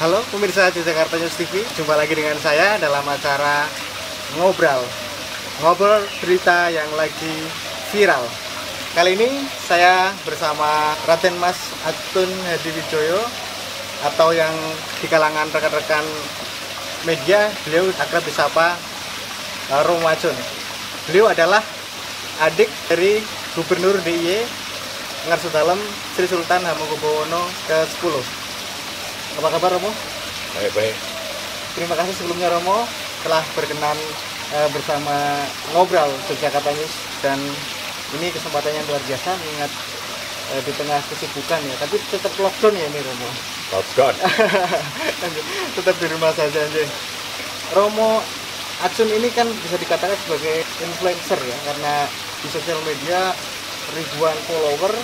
Halo pemirsa Jakarta News TV, jumpa lagi dengan saya dalam acara Ngobrol berita yang lagi viral. Kali ini saya bersama Raden Mas Atun Hadiwijoyo, atau yang di kalangan rekan-rekan media beliau akrab disapa Romo Atsun. Beliau adalah adik dari Gubernur DIY Ngarsudalem Sri Sultan Hamengkubuwono ke-10. Apa kabar Romo? Baik-baik. Terima kasih sebelumnya Romo telah berkenan bersama Ngobrol Jakarta News, dan ini kesempatan yang luar biasa mengingat di tengah kesibukan ya, tapi tetap lockdown ya ini Romo. Lockdown. Tetap di rumah saja aja. Romo Atsun ini kan bisa dikatakan sebagai influencer ya, karena di sosial media ribuan follower,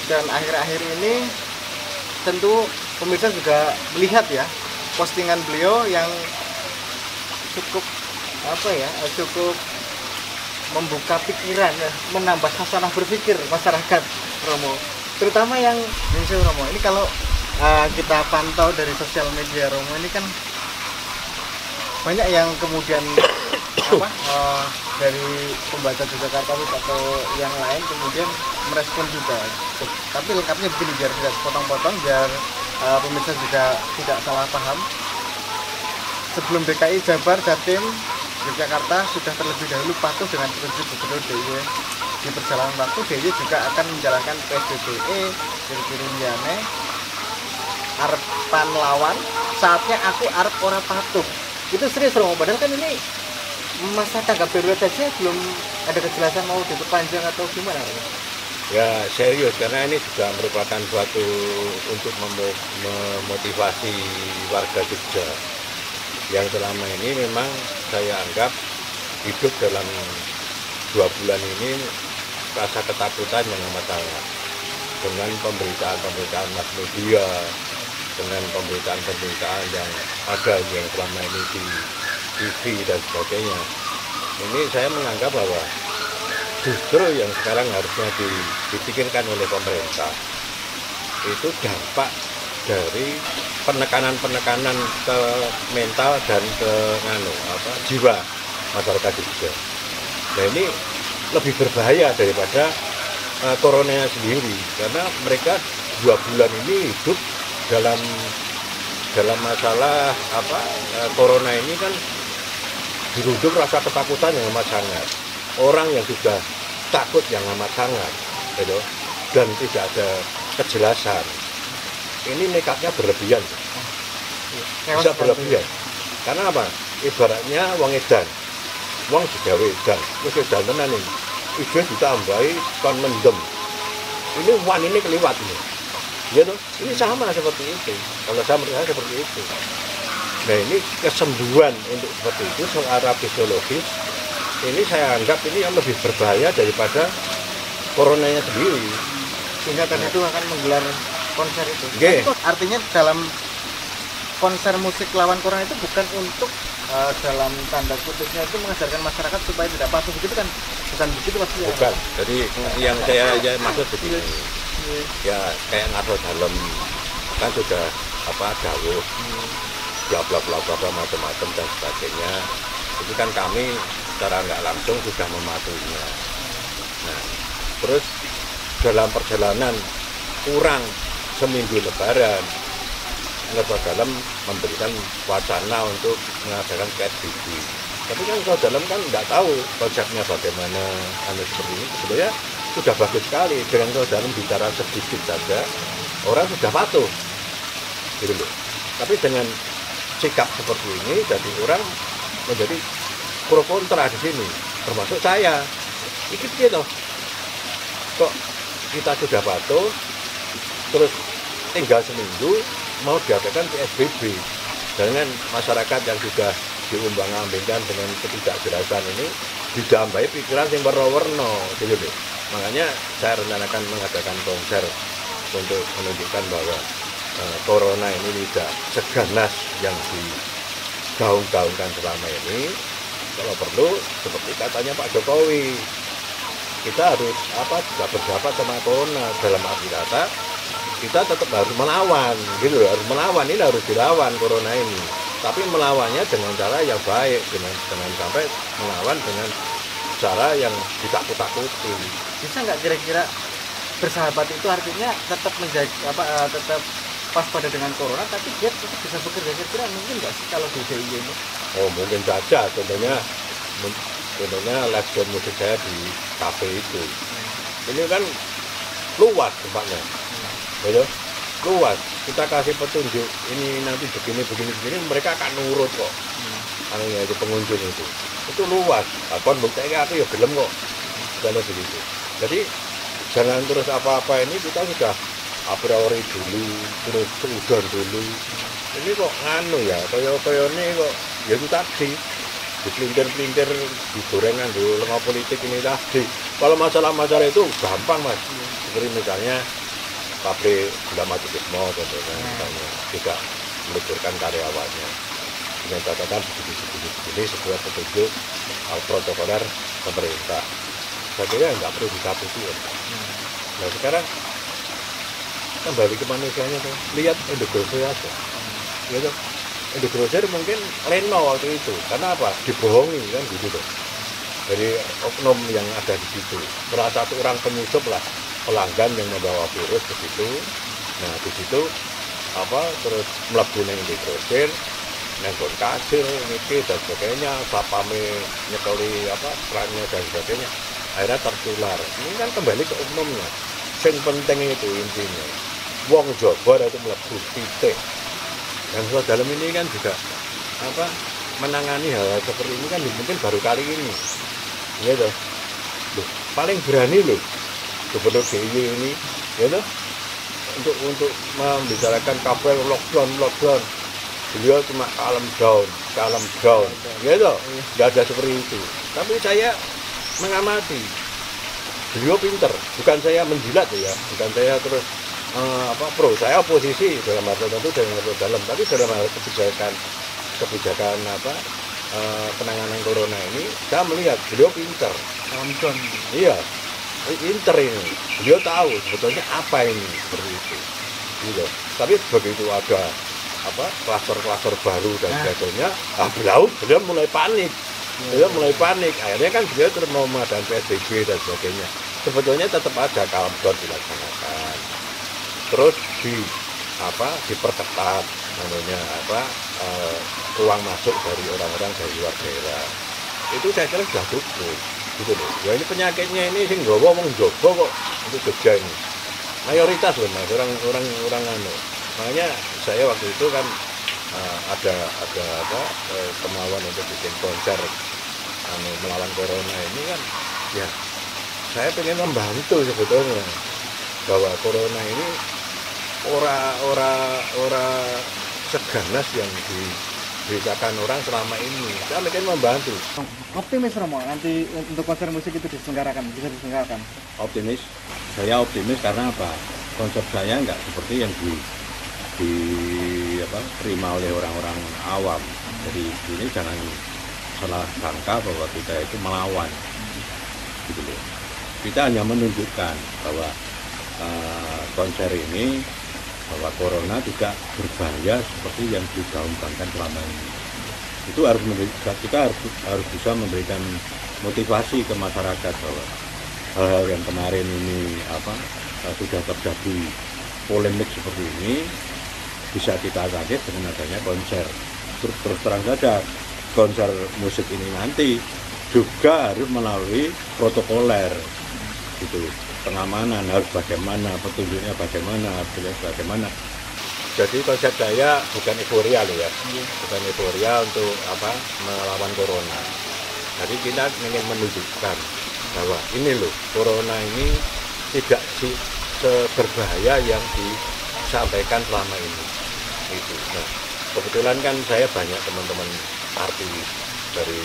dan akhir-akhir ini tentu pemirsa juga melihat ya postingan beliau yang cukup cukup membuka pikiran ya, menambah khasanah berpikir masyarakat Romo, terutama yang Indonesia Romo. Ini kalau kita pantau dari sosial media Romo, ini kan banyak yang kemudian dari pembaca Jakarta News atau yang lain kemudian merespon juga. Tapi lengkapnya begini, biar tidak potong-potong, biar pemirsa juga tidak salah paham. Sebelum DKI, Jabar, Jatim, Yogyakarta sudah terlebih dahulu patuh dengan petunjuk Gubernur DIY. Di perjalanan waktu, DIY juga akan menjalankan PSBB kiri-kiri liyane arep pan lawan, saatnya aku arep ora patuh. Itu serius Romo, padahal kan ini masa tanggap darurat saja belum ada kejelasan mau diperpanjang atau gimana Romo? Ya serius, karena ini juga merupakan suatu untuk memotivasi warga Jogja yang selama ini memang saya anggap hidup dalam 2 bulan ini rasa ketakutan yang amat sangat, dengan pemberitaan mass media, dengan pemberitaan yang ada yang selama ini di TV dan sebagainya. Ini saya menganggap bahwa justru yang sekarang harusnya dipikirkan oleh pemerintah itu dampak dari penekanan ke mental dan ke jiwa masyarakat Jogja. Nah ini lebih berbahaya daripada coronanya sendiri, karena mereka 2 bulan ini hidup dalam masalah corona ini kan dirundung rasa ketakutan yang amat sangat. Orang yang sudah takut yang amat sangat, gitu, dan tidak ada kejelasan. Ini nekatnya berlebihan, bisa berlebihan. Karena apa? Ibaratnya wong edan, wong digawe edan, terus edan tenan ini, ijo ditambahi kon mendem. Ini wan ini keliwat ini, gitu. Ini sama seperti itu. Kalau saya melihat seperti itu. Nah ini kesembuhan untuk seperti itu secara fisiologis. Ini saya anggap ini yang lebih berbahaya daripada coronanya sendiri. Sehingga tadi itu akan menggelar konser itu. Okay. Artinya dalam konser musik lawan corona itu bukan untuk dalam tanda kutipnya itu mengajarkan masyarakat supaya tidak patuh, begitu kan? Bukan begitu maksudnya. Bukan. Jadi yang saya maksud begini. Ya kayak Ngarsudalem kan sudah dawuh bla bla bla bla macam-macam dan sebagainya. Itu kan kami secara nggak langsung sudah mematuhinya. Nah, terus dalam perjalanan kurang seminggu Lebaran, Ngarsudalem memberikan wacana untuk mengadakan PSBB. Tapi kan Ngarsudalem kan nggak tahu konsepnya bagaimana seperti ini. Sebenarnya sudah bagus sekali dengan Ngarsudalem bicara sedikit saja, orang sudah patuh, gitu loh. Tapi dengan sikap seperti ini, jadi orang menjadi pro kontra di sini, termasuk saya. Ikut gitu. Kok kita sudah patuh, terus tinggal seminggu mau diadakan PSBB dengan masyarakat yang sudah diumbang-ambingkan dengan ketidakjelasan ini, ditambahi pikiran yang warna-warna, gitu deh. Makanya saya rencanakan mengadakan konser untuk menunjukkan bahwa corona ini tidak seganas yang digaung-gaungkan selama ini. Kalau perlu seperti katanya Pak Jokowi, kita harus juga bersahabat sama corona, dalam arti kata kita tetap harus melawan gitu loh, harus melawan, ini harus dilawan corona ini, tapi melawannya dengan cara yang baik, dengan sampai melawan dengan cara yang ditakut-takuti. Bisa nggak kira-kira bersahabat itu artinya tetap menjaga tetap waspada dengan corona, tapi dia tetap bisa bekerja, kira-kira mungkin nggak sih kalau di DIY ini? Oh mungkin saja, contohnya live band musik saya di kafe itu, ini kan luas tempatnya, ya luas. Kita kasih petunjuk, ini nanti begini, mereka akan nurut kok. Anunya itu pengunjung itu luas. Akon buktinya aku ya gelem kok, kalau begitu. Jadi jangan terus apa-apa ini kita sudah a priori dulu, terus udon dulu. Ini kok nganu ya, kaya ini kok ya itu tadi dipelintir-pelintir digorengan dulu lengah politik ini tadi. Kalau masalah-masalah itu gampang mas, seperti misalnya pabrik gula madu Kismo contohnya, misalnya tidak meliburkan karyawannya dengan catatan begini sebuah petunjuk protokoler pemerintah. Saya kira nggak perlu ditakuti ya. Nah sekarang kembali ke manusianya tuh, lihat Indogrosir aja, gitu. Indogrosir mungkin leno waktu itu, karena apa? Dibohongi kan gitu tuh. Dari oknum yang ada di situ, salah satu orang penyusup lah, pelanggan yang membawa virus ke situ. Nah di situ terus mlebu ning Indogrosir, nenggon kasir, niki dan sebagainya, sapame nyekeli kerannya dan sebagainya. Akhirnya tertular. Ini kan kembali ke umumnya. Yang penting itu intinya, wong Jawa itu mlebu titik. Dan dalam ini kan juga menangani hal seperti ini kan mungkin baru kali ini. Ya toh. Loh, paling berani loh Gubernur DIY ini, ya toh, untuk membicarakan kabel lockdown. Beliau cuma calm down, ya toh, nggak ada seperti itu. Tapi saya mengamati, beliau pinter, bukan saya menjilat ya, bukan saya terus pro, saya oposisi dalam arti tentu dalam, tapi dalam hal kebijakan penanganan corona ini, saya melihat beliau pinter, iya, pinter ini, beliau tahu sebetulnya apa ini seperti itu, gitu. Tapi begitu ada klaster-klaster baru dan sebagainya, beliau mulai panik. Akhirnya kan beliau terus mau mengadakan PSBB dan sebagainya. Sebetulnya tetap ada calm down dilaksanakan. Terus diperketat ruang masuk dari orang-orang dari luar daerah. Itu saya kira sudah cukup. Gitu loh. Ya ini penyakitnya ini sing nggawa wong Jawa kok untuk Jogja ini. Mayoritas loh Mas, orang Makanya saya waktu itu kan ada kemauan untuk bikin konser melawan corona ini kan, ya saya pengen membantu sebetulnya bahwa corona ini ora seganas yang diberitakan orang selama ini. Saya pengen membantu. Optimis Romo nanti untuk konser musik itu bisa diselenggarakan. Optimis, saya optimis karena apa? Konsep saya nggak seperti yang diterima oleh orang-orang awam. Jadi ini jangan salah sangka bahwa kita itu melawan, gitu loh. Kita hanya menunjukkan bahwa konser ini, bahwa corona tidak berbahaya seperti yang digaungkan selama ini. Itu kita harus bisa memberikan motivasi ke masyarakat bahwa hal-hal yang kemarin ini sudah terjadi polemik seperti ini bisa kita atasi dengan adanya konser. Terus terang saja, konser musik ini nanti juga harus melalui protokoler, gitu. Pengamanan harus bagaimana, petunjuknya bagaimana. Jadi konsep saya bukan euforia loh ya, bukan euforia untuk melawan corona. Jadi kita ingin menunjukkan bahwa ini loh, corona ini tidak seberbahaya yang disampaikan selama ini. Itu. Nah, kebetulan kan saya banyak teman-teman artis dari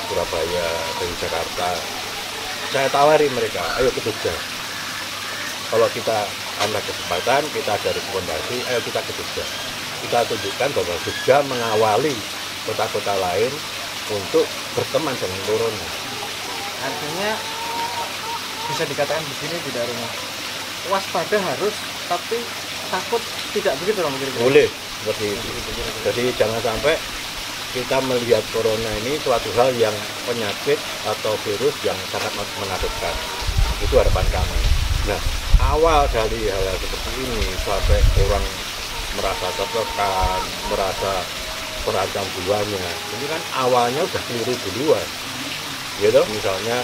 Surabaya, dari Jakarta. Saya tawari mereka, ayo ke Jogja. Kalau kita ada kesempatan, kita ada rekomendasi, ayo kita ke Jogja. Kita tunjukkan bahwa Jogja mengawali kota-kota lain untuk berteman dengan corona. Artinya bisa dikatakan begini tidak Romo, waspada harus tapi takut tidak begitu Romo kira-kira? Boleh seperti itu. Jadi jangan sampai kita melihat corona ini suatu hal yang penyakit atau virus yang sangat menakutkan. Itu harapan kami. Nah, awal dari hal seperti ini sampai orang merasa tertekan, merasa terancam jiwanya, ini kan awalnya udah keliru duluan. Gitu, misalnya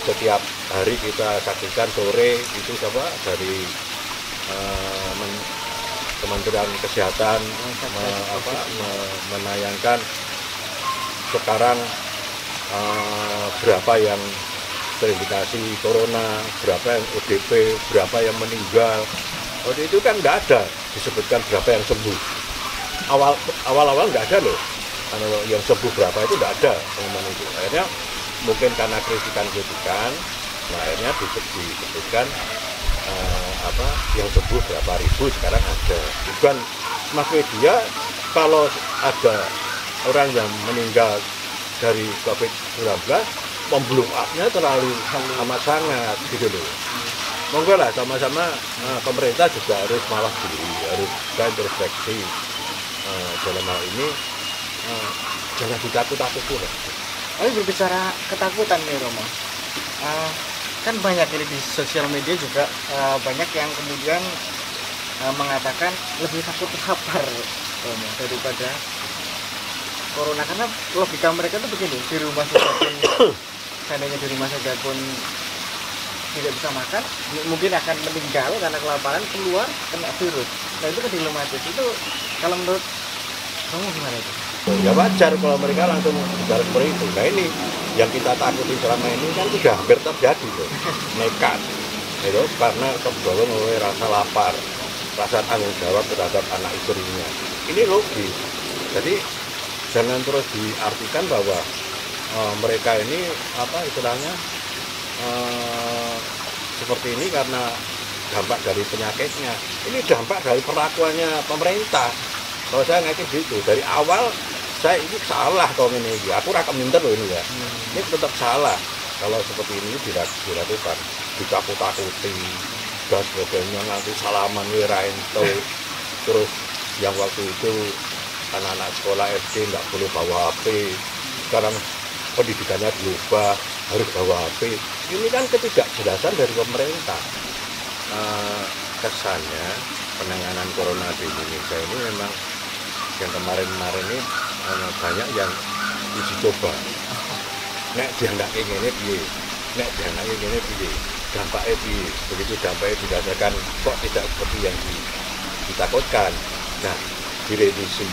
setiap hari kita saksikan sore itu dari Kementerian Kesehatan menayangkan sekarang berapa yang terindikasi corona, berapa yang ODP, berapa yang meninggal. Waktu itu kan nggak ada disebutkan berapa yang sembuh. Awal-awal nggak ada loh. Kalau yang sembuh berapa itu nggak ada pengumuman itu. Akhirnya mungkin karena kritikan, nah akhirnya disebutkan yang sembuh berapa ribu sekarang ada. Bukan mass media kalau ada orang yang meninggal dari COVID-19 memblow up-nya terlalu amat sangat gitu loh. Monggo lah sama-sama pemerintah juga harus mawas diri, harus introspeksi dalam hal ini, jangan ditakut-takuti lah. Tapi berbicara ketakutan nih Romo, kan banyak ini di sosial media juga banyak yang kemudian mengatakan lebih takut terpapar Romo daripada corona, karena logika mereka tuh begini, di rumah saja pun seandainya di rumah saja pun tidak bisa makan, mungkin akan meninggal karena kelaparan, keluar kena virus. Nah itu kan dilematis. Itu kalau menurut kamu gimana itu? Ya wajar kalau mereka langsung bicara seperti itu. Nah ini yang kita takuti selama ini kan sudah hampir terjadi loh. Nekat itu karena terbawa oleh rasa lapar, rasa tanggung jawab terhadap anak istrinya. Ini logis. Jadi jangan terus diartikan bahwa mereka ini istilahnya seperti ini karena dampak dari penyakitnya. Ini dampak dari perlakuannya pemerintah. Kalau saya ngerti gitu, dari awal saya ini salah kalau ini, aku rakam minter loh ini ya. Ini tetap salah kalau seperti ini dilakukan, ditakut-takuti dan sebagainya, nanti salaman wirainto. Terus yang waktu itu anak-anak sekolah SD nggak boleh bawa HP, sekarang pendidikannya diubah harus bawa HP. Ini kan ketidakjelasan dari pemerintah. Kesannya penanganan corona di Indonesia ini memang yang kemarin-kemarin ini banyak yang uji coba. Nek dianggap ini piye, nek dianggap ini piye, dampaknya piye. Begitu dampaknya dirasakan kok tidak seperti yang ditakutkan. Nah, direvisi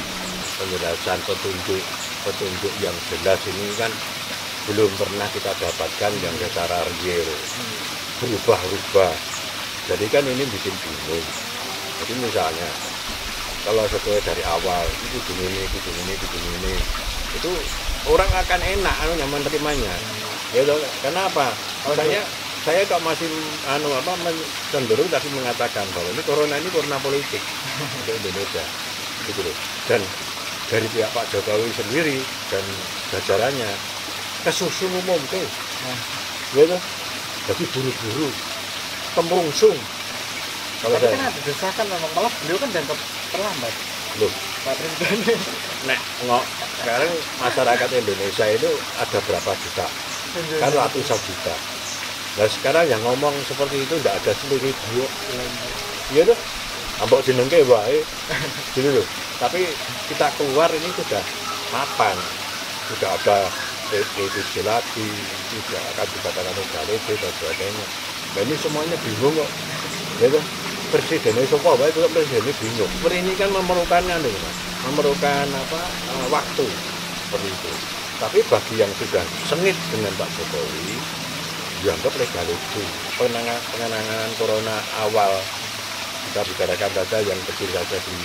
penjelasan petunjuk yang jelas ini kan belum pernah kita dapatkan yang secara real, berubah-ubah. Jadi kan ini bikin bingung. Jadi misalnya kalau sesuai dari awal itu ini, itu orang akan enak nyaman terimanya. Ya kenapa? Saya kok masih cenderung tadi mengatakan bahwa ini corona politik untuk Indonesia, gitu loh. Dan dari pihak Pak Jokowi sendiri dan jajarannya kesusu umum tuh, gitu. Jadi buru-buru, kemrungsung. Kalau tapi kan ada desakan memang, malah beliau kan dianggap terlambat. Loh, Pak Presiden. Sekarang masyarakat Indonesia itu ada berapa juta? Kan ratusan juta. Nah sekarang yang ngomong seperti itu tidak ada seluruh dia. Iya tuh, ambok jenengke wae. Gitu loh. Tapi kita keluar ini sudah mapan, sudah ada PPT lagi, tidak akan dikatakan Galib dan sebagainya. Nah ini semuanya bingung kok. Gitu. Presidennya sopo wae itu presidennya bingung. Ini kan memerlukan waktu seperti itu. Tapi bagi yang sudah sengit dengan Pak Jokowi, dianggap legal itu. Penanganan corona awal kita bicarakan saja yang kecil saja di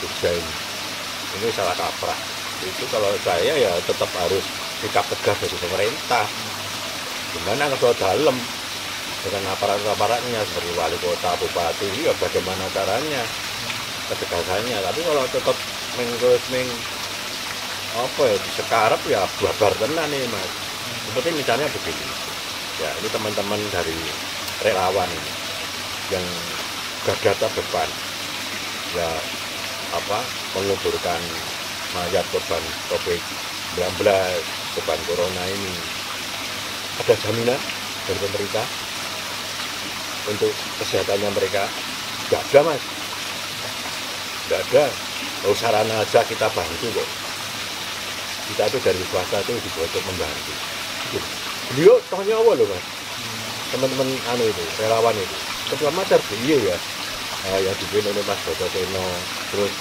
Jogja ini salah kaprah. Itu kalau saya ya tetap harus sikap tegas dari pemerintah. Gimana ketua dalam dengan aparat-aparatnya seperti wali kota, bupati, ya bagaimana caranya, ketegasannya. Tapi kalau tetap sekarap ya babar tenan nih Mas. Seperti misalnya begini, ya ini teman-teman dari relawan ini yang garda terdepan ya menguburkan mayat korban COVID-19, korban corona ini. Ada jaminan dari pemerintah untuk kesehatannya mereka? Nggak ada, Mas. Nggak ada. Kalau sarana aja kita bantu kok. Kita itu dari swasta itu dibuat untuk membantu. Beliau tanya apa loh, Mas? Teman-teman itu, relawan itu. Ketua Macar ya. Yang dipimpin oleh Mas Boto Seno. Terus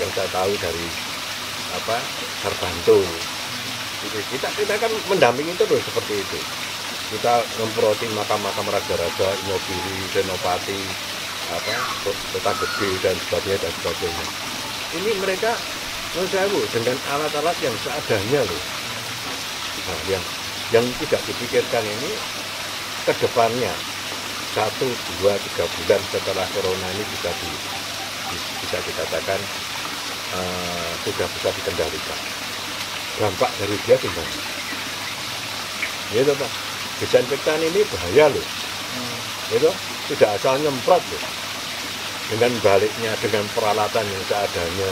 yang saya tahu dari Sarbanto. Kita kan mendampingi terus seperti itu. Kita memproti makam-makam raja-raja, Inobiri, Senopati, Kota Gede dan sebagainya. Ini mereka menurut saya dengan alat-alat yang seadanya loh. Nah, yang tidak dipikirkan ini ke depannya 1, 2, 3 bulan setelah corona ini bisa dikatakan sudah bisa dikendalikan. Dampak dari dia gimana? Ya itu Pak, desinfektan ini bahaya loh. Itu tidak asal nyemprot loh. Dengan baliknya, dengan peralatan yang seadanya.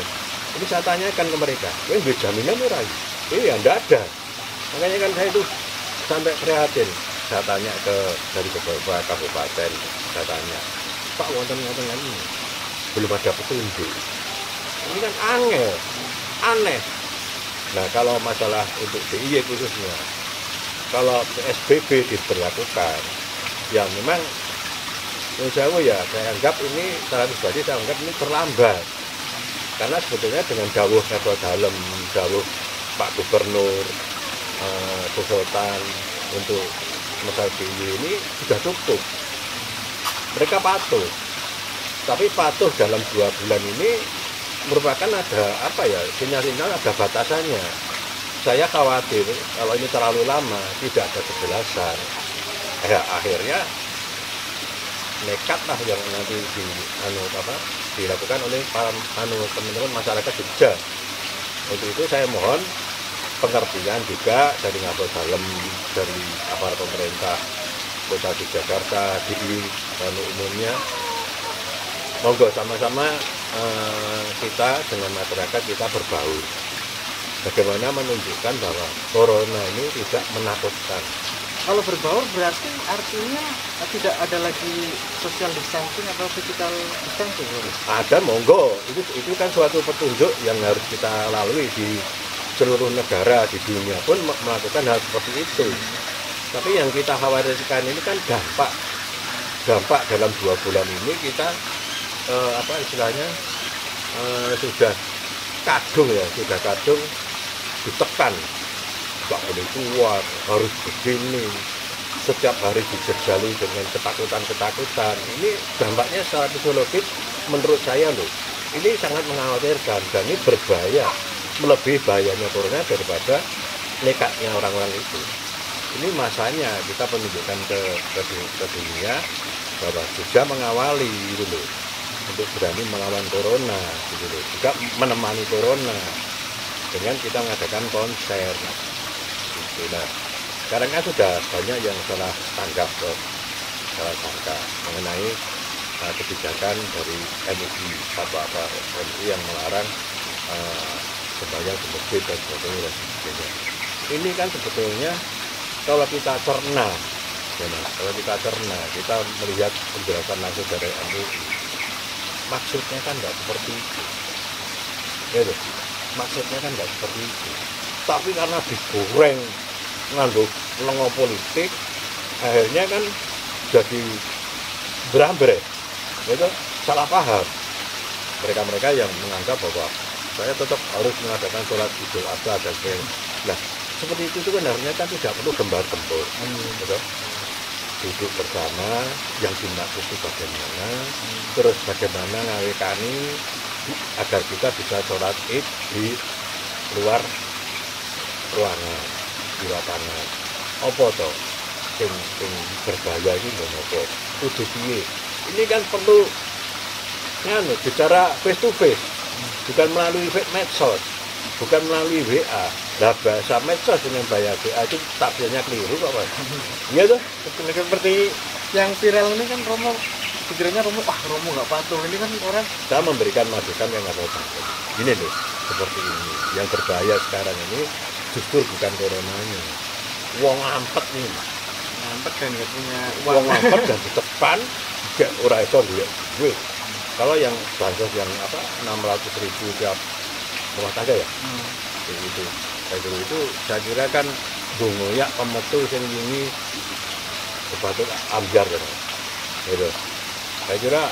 Ini saya tanyakan ke mereka, ini jaminan ora? Iya, enggak ada. Makanya kan saya itu sampai prihatin. Saya tanya dari beberapa kabupaten, saya tanya, Pak, wonten ini belum ada petunjuk. Ini kan aneh. Nah, kalau masalah untuk DIY khususnya, kalau PSBB diberlakukan, ya memang menurut saya anggap ini secara pribadi saya anggap ini terlambat. Karena sebetulnya dengan dawuh Ketua Dalem, dawuh Pak Gubernur, Sultan untuk masalah DIY ini sudah cukup. Mereka patuh. Tapi patuh dalam 2 bulan ini merupakan ada sinyal-sinyal ada batasannya. Saya khawatir kalau ini terlalu lama tidak ada kejelasan. Akhirnya nekat lah yang nanti dilakukan oleh para teman-teman masyarakat Jogja. Untuk itu saya mohon pengertian juga dari Ngatur Dalem, dari aparat pemerintah Kota Yogyakarta, DIY dan umumnya. Monggo sama-sama kita dengan masyarakat kita berbaur. Bagaimana menunjukkan bahwa corona ini tidak menakutkan. Kalau berbaur berarti artinya tidak ada lagi social distancing atau physical distancing? Ada, monggo. Itu kan suatu petunjuk yang harus kita lalui di seluruh negara di dunia pun melakukan hal seperti itu. Tapi yang kita khawatirkan ini kan dampak dalam 2 bulan ini kita sudah kadung ditekan, nggak boleh keluar, harus begini, setiap hari dijejali dengan ketakutan. Ini dampaknya secara psikologis menurut saya loh, ini sangat mengkhawatirkan dan ini berbahaya, melebihi bahayanya corona daripada nekatnya orang-orang itu. Ini masanya kita menunjukkan ke dunia bahwa sudah mengawali gitu loh, untuk berani melawan corona gitu loh, juga menemani corona dengan kita mengadakan konser gitu. Nah, sekarang kan sudah banyak yang salah sangka mengenai kebijakan dari MUI, MUI yang melarang sembahyang di masjid dan sebagainya. Ini kan sebetulnya kalau kita cerna, kita melihat penjelasan langsung dari MUI, maksudnya kan nggak seperti itu. Maksudnya kan nggak seperti itu. Tapi karena digoreng nganggo lengo politik, akhirnya kan jadi berambrek. Itu salah paham. Mereka yang menganggap bahwa saya tetap harus mengadakan sholat Idul Adha dan sebagainya. Nah, seperti itu kan harusnya kan tidak perlu gembar-gembor. Duduk bersama, yang dimaksud itu bagaimana, terus bagaimana ngawekani agar kita bisa sholat Id di luar ruangan, di lapangan. Apa toh? Sing berbahaya ini apa? Kudu piye? Ini kan perlu bicara face to face, bukan melalui medsos, bukan melalui WA. Nah, bahasa medsos dengan bahasa WA itu tafsirnya keliru kok, Pak. Iya tuh. Seperti yang viral ini kan Romo pikirannya Romo nggak patuh, ini kan orang. Saya memberikan masukan yang nggak tahu. Gini loh, seperti ini. Yang berbahaya sekarang ini justru bukan coronanya. Wong ngampet nih. Ngampet dan nggak punya Wong ngampet dan di depan gak ora iso duit. Kalau yang bansos yang 600.000 tiap rumah tangga ya. Itu. Itu saya kira kan ngoyak pemetu sing wingi sepatu amjar kan. Gitu. Saya kira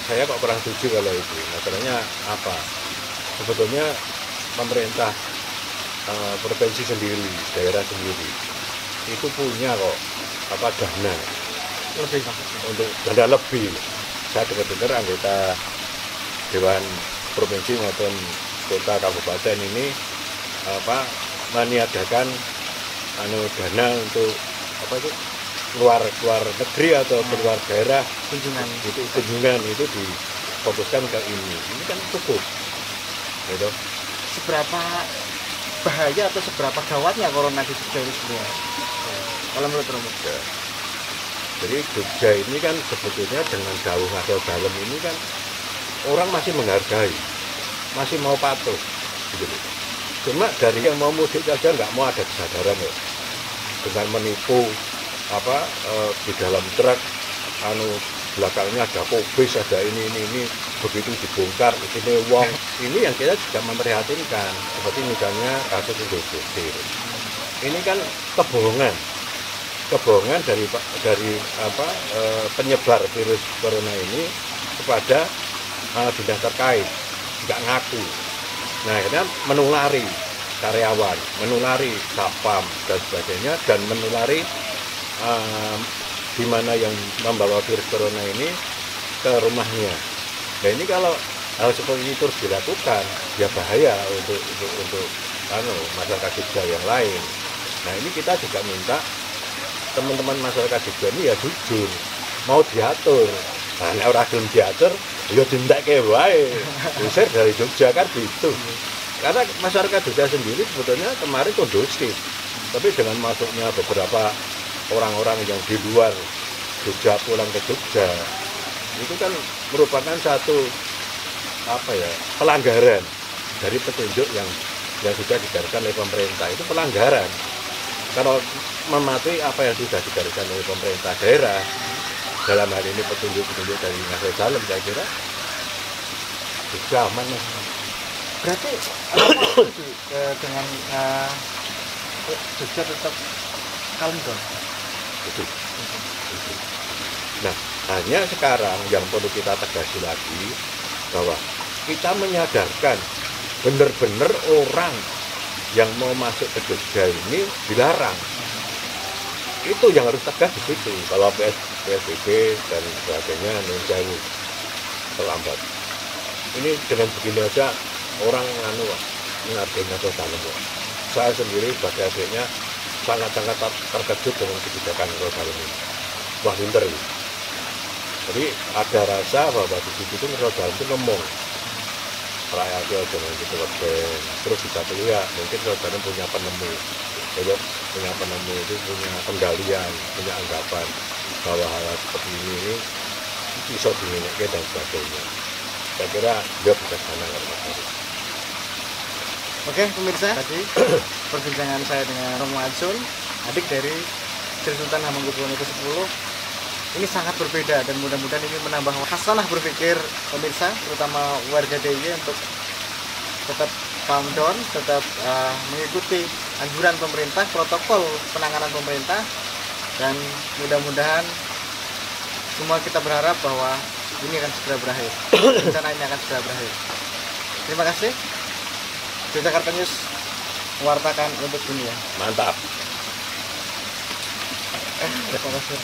saya kok kurang setuju kalau itu. Masalahnya apa? Sebetulnya pemerintah provinsi sendiri, daerah sendiri itu punya kok dana lebih untuk dana lebih. Saya dengar anggota Dewan Provinsi maupun kota kabupaten ini meniadakan dana untuk keluar negeri atau keluar daerah kunjungan itu difokuskan ke ini kan cukup gitu. Seberapa bahaya atau seberapa gawatnya corona di Jogja ini sebenarnya kalau menurut Romo? Ya. Jadi Jogja ini kan sebetulnya dengan jauh atau dalam ini kan orang masih menghargai, masih mau patuh gitu. Cuma dari yang mau mudik saja nggak mau ada kesadaran ya, dengan menipu di dalam truk belakangnya ada kubis, ada ini begitu dibongkar ini wong ini yang kita juga memprihatinkan, seperti misalnya kasus Indofood. Ini kan kebohongan dari penyebar virus corona ini kepada dinas terkait, nggak ngaku. Nah akhirnya menulari karyawan, menulari satpam dan sebagainya, dan menulari di mana yang membawa virus corona ini ke rumahnya. Nah ini kalau hal seperti itu terus dilakukan, ya bahaya untuk masyarakat Jogja yang lain. Nah ini kita juga minta teman-teman masyarakat Jogja ini ya jujur, mau diatur. Nah orang belum diatur, ya tindakke wae. Usir dari Jogja kan gitu. Karena masyarakat Jogja sendiri sebetulnya kemarin kondusif, tapi dengan masuknya beberapa orang-orang yang di luar Jogja pulang ke Jogja, itu kan merupakan satu pelanggaran dari petunjuk yang sudah digariskan oleh pemerintah. Itu pelanggaran. Kalau mematuhi apa yang sudah digariskan oleh pemerintah daerah, dalam hal ini petunjuk-petunjuk dari Nasrul Salam, saya kira Jogja aman. Berarti dengan Jogja tetap kalem dong. Itu. Nah, hanya sekarang yang perlu kita tegasi lagi bahwa kita menyadarkan benar-benar orang yang mau masuk ke Jogja ini dilarang. Itu yang harus tegas di situ. Kalau PSBB dan sebagainya menjauh terlambat. Ini dengan begini aja orang menghargai Nasrul Salam. Saya sendiri sebagai adiknya sangat-sangat terkejut dengan kebijakan Nasrul Salam ini. Wah, pinter ini. Jadi ada rasa bahwa di situ itu Nasrul Salam itu ngomong rakyatnya jangan gitu weben. Terus di satu ya mungkin Nasrul Salam punya penemu, itu punya penggalian, punya anggapan bahwa hal seperti ini bisa diminati dan sebagainya. Saya kira dia bijaksana nggak masalah. Oke pemirsa, tadi perbincangan saya dengan Romo Adsun, adik dari Sri Sultan Hamengkubuwono ke-10. Ini sangat berbeda dan mudah-mudahan ini menambah khasanah berpikir pemirsa, terutama warga DIY untuk tetap calm down, tetap mengikuti anjuran pemerintah, protokol penanganan pemerintah, dan mudah-mudahan semua kita berharap bahwa ini akan segera berakhir, bencana ini akan segera berakhir. Terima kasih. Jakarta News mewartakan untuk dunia. Mantap. Terima kasih.